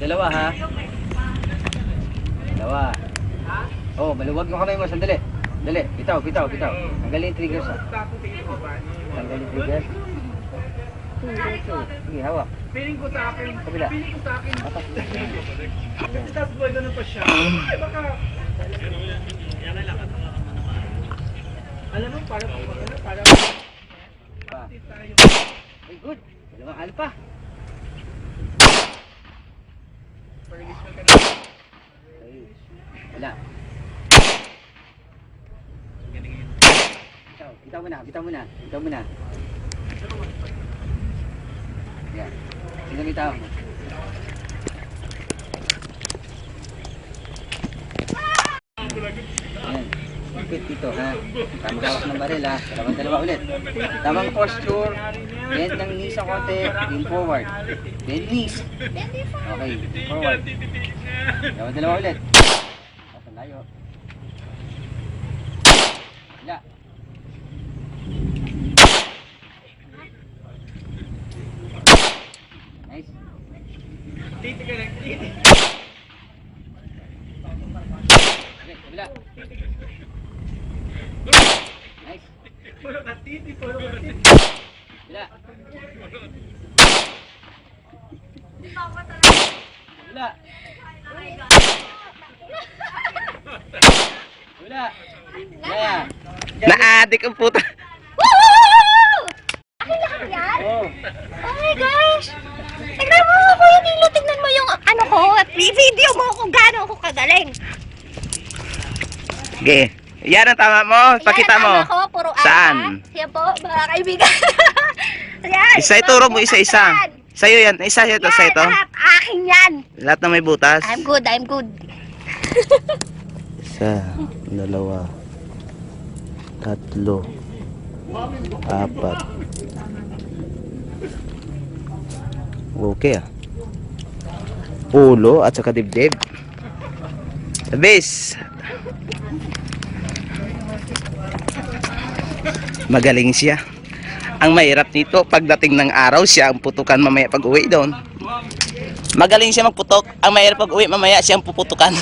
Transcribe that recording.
dalawa ha. Dalawa. Oh, maluwag yung kamay mo, sandali. Dali, bitaw. Tanggalin yung triggers ha. Tanggalin yung triggers. Sige, hawak. Feeling ko sa akin. Kabila. Tapos boy, ganun pa siya. Ay, baka... Alam mo, para... Pa. Ay, good. Dalawang halo pa. Ay, wala. Bitaw mo na. Yan. Sino bitaw mo? Ayan. Ikit dito ha. Tamang hawak ng baril ha. Dalawa ulit. Tamang posture. Bend ng knees ang konti. Lean forward. Bend knees. Okay. Forward. Dalawa ulit. At ang layo. Wala. Nice. Titi ka lang, titi. Okay, kabila. Nice. Puro ka titi, puro ka titi. Kabila. Kabila. Kabila. Kaya. Na-addict ang puta. Akin lahat yan? Oh. Oh my gosh! Tignan mo, Kuya Nilo, tignan mo yung ano ko, video mo kung gaano ako kagaling. Okay. Yan ang tama mo. Pakita mo. Yan, tama ko, puro Saan? Yan po, mga kaibigan. Yan, Isa ituro mo, isa-isa. Sa'yo yan. Isa ito, sa ito. Lahat, akin yan. Lahat na may butas. I'm good. Isa, dalawa, tatlo, apat. Okay ah. Ulo at saka dibdib. Bes. Magaling siya. Ang mahirap nito, pagdating ng araw, siya ang putukan mamaya pag uwi doon. Magaling siya magputok. Ang mahirap pag uwi mamaya, siya ang puputukan.